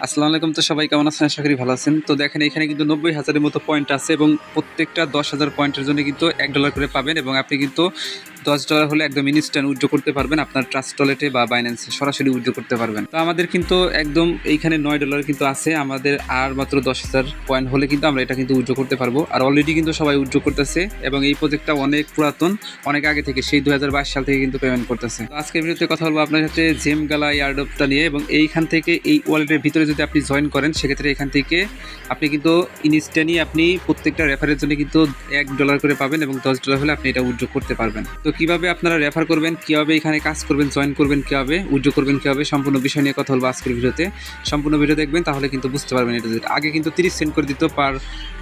আসসালামু আলাইকুম। তো সবাই কেমন আছেন? আশা করি ভালো আছেন। তো দেখেন এখানে কিন্তু ৯০,০০০ এর মতো পয়েন্ট আছে এবং প্রত্যেকটা ১০,০০০ পয়েন্টের জন্য কিন্তু $১ করে পাবেন এবং আপনি কিন্তু $10 হলে একদম ইনস্ট্যান্ট উইথড্র করতে পারবেন আপনার ট্রাস্ট ওয়ালেটে বা বাইন্যান্সে সরাসরি উইথড্র করতে পারবেন। তো আমাদের কিন্তু একদম এইখানে $৯ কিন্তু আছে। আমাদের আর মাত্র ১০,০০০ পয়েন্ট হলে কিন্তু আমরা এটা কিন্তু উইথড্র করতে পারবো। আর অলরেডি কিন্তু সবাই উইথড্র করতেছে এবং এই প্রজেক্টটা অনেক পুরাতন, অনেক আগে থেকে সেই ২০২২ সাল থেকে কিন্তু পেমেন্ট করতেছে। তো আজকের ভিডিওতে কথা বলবো আপনার সাথে জেম গালা এয়ারড্রপটা নিয়ে এবং এইখান থেকে এই ওয়ালেটের ভিতরে যদি আপনি জয়েন করেন সেক্ষেত্রে এখান থেকে আপনি কিন্তু ইনস্ট্যান্টলি আপনি প্রত্যেকটা রেফারের জন্য কিন্তু $১ করে পাবেন এবং $10 হলে আপনি এটা উইথড্র করতে পারবেন। তো কিভাবে আপনারা রেফার করবেন, কীভাবে এখানে কাজ করবেন, জয়েন করবেন কীভাবে, উইথড্র করবেন কীভাবে, সম্পূর্ণ বিষয় নিয়ে কথা বলবো আজকের ভিডিওতে। সম্পূর্ণ ভিডিও দেখবেন তাহলে কিন্তু বুঝতে পারবেন এটা। আগে কিন্তু 30 সেন্ট করে দিত পার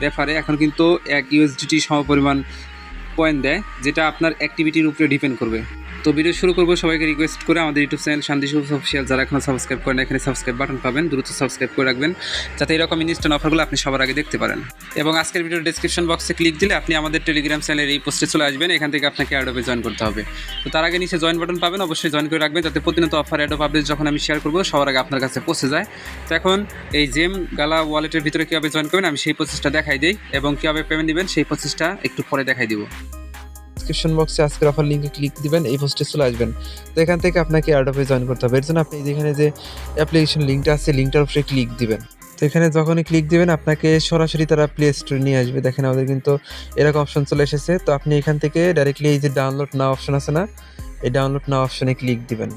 রেফারে, এখন কিন্তু $1 সমপরিমাণ পয়েন্ট দেয়, যেটা আপনার অ্যাক্টিভিটির উপরে ডিপেন্ড করবে। তো ভিডিও শুরু করবো সবাইকে রিকোয়েস্ট করে আমাদের ইউটিউব চ্যানেল শান্তি শুভ অফিসিয়াল যারা এখনো সাবস্ক্রাইব করেন এখানে সাবস্ক্রাইব বাটন পাবেন, দ্রুত সাবস্ক্রাইব করে রাখবেন যাতে এরকম ইনস্ট্যান্ট অফারগুলো আপনি সবার আগে দেখতে পারেন। এবং আজকের ভিডিওর ডেসক্রিপশন বক্সে ক্লিক দিলে আপনি আমাদের টেলিগ্রাম চ্যানেলের এই পোস্টে চলে আসবেন। এখান থেকে আপনাকে অ্যাডোবে জয়েন করতে হবে। তো তার আগে নিচে জয়েন বাটন পাবেন, অবশ্যই জয়েন করে রাখবেন যাতে প্রতিনিয়ত অফার অ্যাডোব আপডেট যখন আমি শেয়ার করবো সবার আগে আপনার কাছে পৌঁছে যায়। তো এখন এই জেম গালা ওয়ালেটের ভিতরে কীভাবে জয়েন করবেন আমি সেই প্রসেসটা দেখাই দিই এবং কীভাবে পেমেন্ট দিবেন সেই প্রসেসটা একটু পরে দেখাই দিব। ডিসক্রিপশন বক্সে আজকের অফার লিঙ্কে ক্লিক দিবেন, এই পোস্টে চলে আসবেন। তো এখান থেকে আপনাকে এয়ারড্রপে জয়েন করতে হবে। এর জন্য আপনি যেখানে যে অ্যাপ্লিকেশন লিঙ্কটা আছে লিঙ্কটার উপরে ক্লিক দিবেন। তো এখানে যখনই ক্লিক দিবেন আপনাকে সরাসরি তারা প্লে স্টোরে নিয়ে আসবে। দেখেন আমাদের কিন্তু এরকম অপশন চলে এসেছে। তো আপনি এখান থেকে ডাইরেক্টলি এই যে ডাউনলোড নাও অপশন আছে না, এই ডাউনলোড নাও অপশনে ক্লিক দিবেন।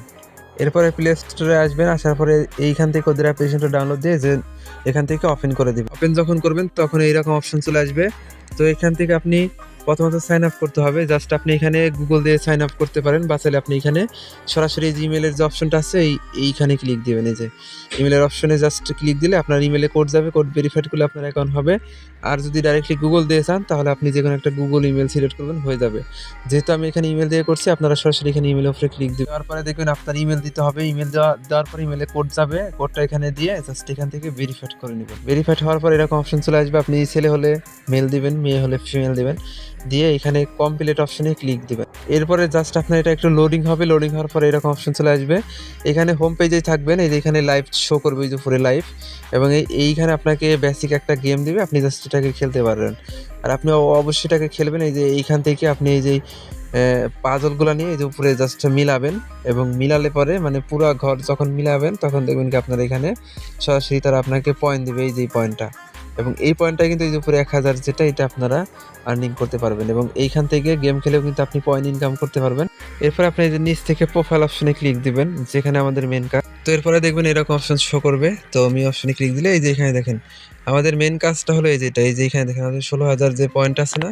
এরপরে প্লে স্টোরে আসবেন, আসার পরে এইখান থেকে ওদের অ্যাপ্লিকেশনটা ডাউনলোড দিয়ে যে এখান থেকে ওপেন করে দিবেন। ওপেন যখন করবেন তখন এইরকম অপশন চলে আসবে। তো এখান থেকে আপনি প্রথমত সাইন আপ করতে হবে। জাস্ট আপনি এখানে গুগল দিয়ে সাইন আপ করতে পারেন বা চাইলে আপনি এখানে সরাসরি যে ইমেলের যে অপশনটা আছে এইখানে ক্লিক দিবেন। এই যে ইমেলের অপশনে জাস্ট ক্লিক দিলে আপনার ইমেলে কোড যাবে, কোড ভেরিফাইড করলে আপনার অ্যাকাউন্ট হবে। আর যদি ডাইরেক্টলি গুগল দিয়ে চান তাহলে আপনি যে কোনো একটা গুগল ইমেল সিলেক্ট করবেন, হয়ে যাবে। যেহেতু আমি এখানে ইমেল দিয়ে করছি আপনারা সরাসরি এখানে ইমেলের উপরে ক্লিক দিবেন। দেওয়ার পরে দেখবেন আপনার ইমেল দিতে হবে। ইমেল দেওয়ার পরে ইমেলে কোড যাবে, কোডটা এখানে দিয়ে জাস্ট এখান থেকে ভেরিফাইড করে নেবেন। ভেরিফাইড হওয়ার পর এরকম অপশন চলে আসবে। আপনি ছেলে হলে মেল দিবেন, মেয়ে হলে ফিমেল দিবেন, দিয়ে এখানে কমপ্লিট অপশনে ক্লিক দিবেন। এরপরে জাস্ট আপনার এটা একটু লোডিং হবে। লোডিং হওয়ার পরে এরকম অপশন চলে আসবে। এখানে হোম পেজেই থাকবেন, এই যে এখানে লাইভ শো করবে, এই যে উপরে লাইভ, এবং এইখানে আপনাকে বেসিক একটা গেম দিবে, আপনি জাস্ট এটাকে খেলতে পারবেন। আর আপনি অবশ্যই এটাকে খেলবেন। এই যে এইখান থেকে আপনি এই যে পাজলগুলো নিয়ে এই যে উপরে জাস্ট মিলাবেন এবং মিলালে পরে মানে পুরো ঘর যখন মিলাবেন তখন দেখবেন কি আপনার এখানে সরাসরি তারা আপনাকে পয়েন্ট দিবে, এই যে পয়েন্টটা, এবং এই পয়েন্টটা কিন্তু এই যে উপরে ১,০০০ যেটা, এটা আপনারা আর্নিং করতে পারবেন এবং এইখান থেকে গেম খেলেও কিন্তু আপনি পয়েন্ট ইনকাম করতে পারবেন। এরপর আপনি এই যে নিচ থেকে প্রোফাইল অপশনে ক্লিক দিবেন, যেখানে আমাদের মেন কাজ। তো এরপরে দেখবেন এরকম অপশন শো করবে। তো আমি অপশনে ক্লিক দিলে এই যে এখানে দেখেন আমাদের মেন কাজটা হলো এই যেটা, এই যে এখানে দেখেন আমাদের ১৬,০০০ যে পয়েন্ট আছে না,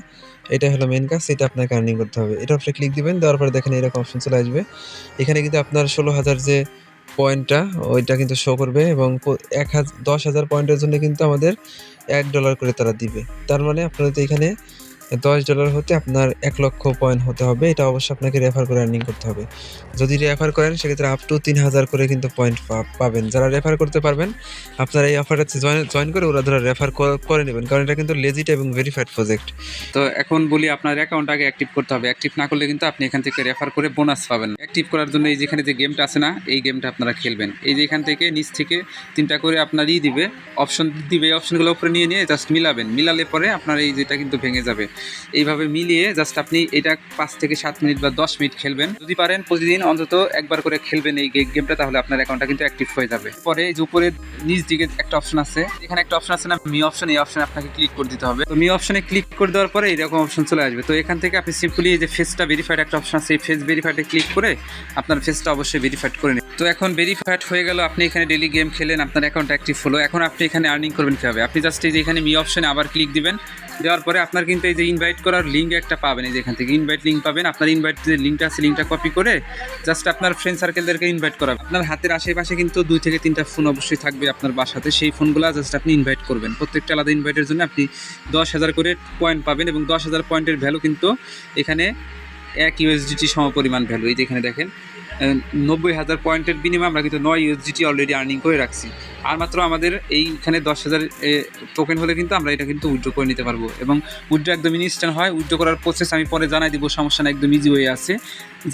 এটা হলো মেন কাজ, এটা আপনাকে আর্নিং করতে হবে। এটার উপরে ক্লিক দিবেন, দেওয়ার পরে দেখেন এরকম অপশন চলে আসবে। এখানে কিন্তু আপনার ১৬,০০০ যে পয়েন্টটা ওইটা কিন্তু শো করবে এবং ১০,০০০ পয়েন্টের জন্য কিন্তু আমাদের $১ করে তারা দিবে। তার মানে আপনারা তো এখানে $10 হতে আপনার ১,০০,০০০ পয়েন্ট হতে হবে। এটা অবশ্যই আপনাকে রেফার করে আর্নিং করতে হবে। যদি রেফার করেন সেক্ষেত্রে আপ টু ৩,০০০ করে কিন্তু পয়েন্ট পাবেন। যারা রেফার করতে পারবেন আপনারা এই অফারটাতে জয়েন করে ওরা ধরে রেফার করে নেবেন, কারণ এটা কিন্তু লেজিট এবং ভেরিফাইড প্রজেক্ট। তো এখন বলি আপনার অ্যাকাউন্ট আগে অ্যাক্টিভ করতে হবে। অ্যাক্টিভ না করলে কিন্তু আপনি এখান থেকে রেফার করে বোনাস পাবেন। অ্যাক্টিভ করার জন্য এই যেখানে যে গেমটা আছে না, এই গেমটা আপনারা খেলবেন। এই যে এখান থেকে নিচ থেকে 3টা করে আপনার দিবে, অপশন দিবে। এই অপশনগুলো উপরে নিয়ে জাস্ট মিলাবেন। মিলালে পরে আপনার এই যেটা কিন্তু ভেঙে যাবে। এইভাবে মিলিয়ে জাস্ট আপনি এটা 5 থেকে 7 মিনিট বা 10 মিনিট খেলবেন। যদি পারেন প্রতিদিন অন্তত একবার করে খেলবেন এই গেমটা, তাহলে আপনার অ্যাকাউন্টটা কিন্তু অ্যাক্টিভ হয়ে যাবে। পরে এই যে উপরে নিচ দিকে একটা অপশন আছে, এখানে একটা অপশন আছে না মি অপশন, এই অপশনে আপনাকে ক্লিক করে দিতে হবে। তো মি অপশনে ক্লিক করে দেওয়ার পরে এরকম অপশন চলে আসবে। তো এখান থেকে আপনি সিম্পলি এই যে ফেসটা ভেরিফাইড একটা অপশন আছে, এই ফেস ভেরিফাইডে ক্লিক করে আপনার ফেসটা অবশ্যই ভেরিফাইড করে নিন। তো এখন ভেরিফাইড হয়ে গেল, আপনি এখানে ডেলি গেম খেলেন, আপনার অ্যাকাউন্ট অ্যাক্টিভ হলো। এখন আপনি এখানে আর্নিং করবেন কীভাবে? আপনি জাস্ট এই যে এখানে মি অপশনে আবার ক্লিক দিবেন। দেওয়ার পরে আপনার কিন্তু এই যে ইনভাইট করার লিঙ্ক একটা পাবেন, এই যে এখান থেকে ইনভাইট লিঙ্ক পাবেন। আপনার ইনভাইট যে লিঙ্কটা আছে লিঙ্কটা কপি করে জাস্ট আপনার ফ্রেন্ড সার্কেলদেরকে ইনভাইট করাবেন। আপনার হাতের আশেপাশে কিন্তু 2 থেকে 3টা ফোন অবশ্যই থাকবে আপনার বাসাতে, সেই ফোনগুলো জাস্ট আপনি ইনভাইট করবেন। প্রত্যেকটা আলাদা ইনভাইটের জন্য আপনি 10,000 করে পয়েন্ট পাবেন এবং 10,000 পয়েন্টের ভ্যালু কিন্তু এখানে $1 সমপরিমাণ ভ্যালু। এই যে এখানে দেখেন 90,000 পয়েন্টের বিনিময়ে আমরা কিন্তু $9 অলরেডি আর্নিং করে রাখছি। আর মাত্র আমাদের এইখানে 10,000 টোকেন হলে কিন্তু আমরা এটা কিন্তু উইথড্র করে নিতে পারবো এবং উইথড্র একদম ইনস্ট্যান্ট হয়। উইথড্র করার প্রসেস আমি পরে জানাই দিব, সমস্যা না, একদম ইজি হয়ে আছে।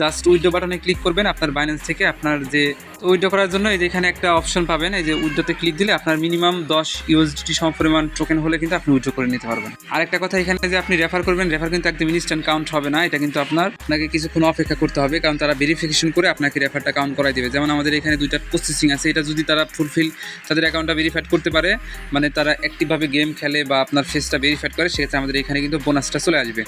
জাস্ট উইথড্র বাটনে ক্লিক করবেন আপনার বাইন্যান্স থেকে। আপনার যে উইথড্র করার জন্য এই যে এখানে একটা অপশন পাবেন, এই যে উইথড্রতে ক্লিক দিলে আপনার মিনিমাম 10 USDT সমপরিমাণ টোকেন হলে কিন্তু আপনি উইথড্র করে নিতে পারবেন। আরেকটা কথা, এখানে যে আপনি রেফার করবেন, রেফার কিন্তু একদম ইনস্ট্যান্ট কাউন্ট হবে না। এটা কিন্তু আপনাকে কিছুক্ষণ অপেক্ষা করতে হবে, কারণ তারা ভেরিফিকেশন করে আপনাকে রেফারটা কাউন্ট করাই দেবে। যেমন আমাদের এখানে 2টা প্রসেসিং আছে, এটা যদি তারা ফুলফিল তাদের অ্যাকাউন্টটা ভেরিফাইড করতে পারে, মানে তারা অ্যাক্টিভভাবে গেম খেলে বা আপনার ফেসটা ভেরিফাইড করে, সেক্ষেত্রে আমাদের এখানে কিন্তু বোনাসটা চলে আসবে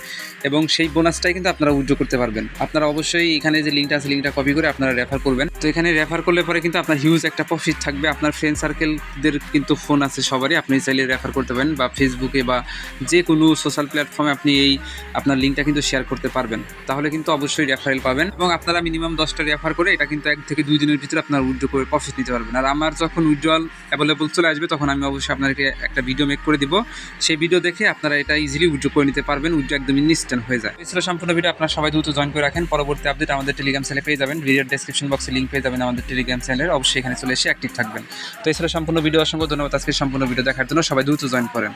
এবং সেই বোনাসটাই কিন্তু আপনারা উইথড্র করতে পারবেন। আপনারা অবশ্যই এখানে যে লিঙ্কটা আছে লিঙ্কটা কপি করে আপনারা রেফার করবেন। তো এখানে রেফার করলে পরে কিন্তু আপনার হিউজ একটা প্রফিট থাকবে। আপনার ফ্রেন্ড সার্কেলদের কিন্তু ফোন আছে সবারই, আপনি চাইলে রেফার করতে পারেন বা ফেসবুকে বা যে কোনো সোশ্যাল প্ল্যাটফর্মে আপনি এই আপনার লিঙ্কটা কিন্তু শেয়ার করতে পারবেন। তাহলে কিন্তু অবশ্যই রেফারেল পাবেন এবং আপনারা মিনিমাম 10টা রেফার করে এটা কিন্তু 1 থেকে 2 দিনের ভিতরে আপনার উইথড্র করে প্রফিট নিতে পারবেন। আর আমার যখন উইথড্রয়াল অ্যাভেলেবল চলে আসবে তখন আমি অবশ্যই আপনাদেরকে একটা ভিডিও মেক করে দিব, সেই ভিডিও দেখে আপনারা এটা ইজিলি উইথড্র করে নিতে পারবেন। উইথড্র একদম ইনস্ট্যান্ট হয়ে যায়। এই ছিল সম্পূর্ণ ভিডিও। আপনারা সবাই দ্রুত জয়েন করে রাখেন। পরবর্তী আপডেট আমাদের টেলিগ্রাম চ্যানেলে পেয়ে যাবেন। ভিডিওর ডেসক্রিপশন বক্সে লিঙ্ক পেয়ে যাবেন আমাদের টেলিগ্রাম চ্যানেলের, অবশ্যই এখানে চলে এসে অ্যাক্টিভ থাকবেন। তো এই ছিল সম্পূর্ণ ভিডিও। অসংখ্য ধন্যবাদ আজকে সম্পূর্ণ ভিডিও দেখার জন্য। সবাই দ্রুত জয়েন করেন।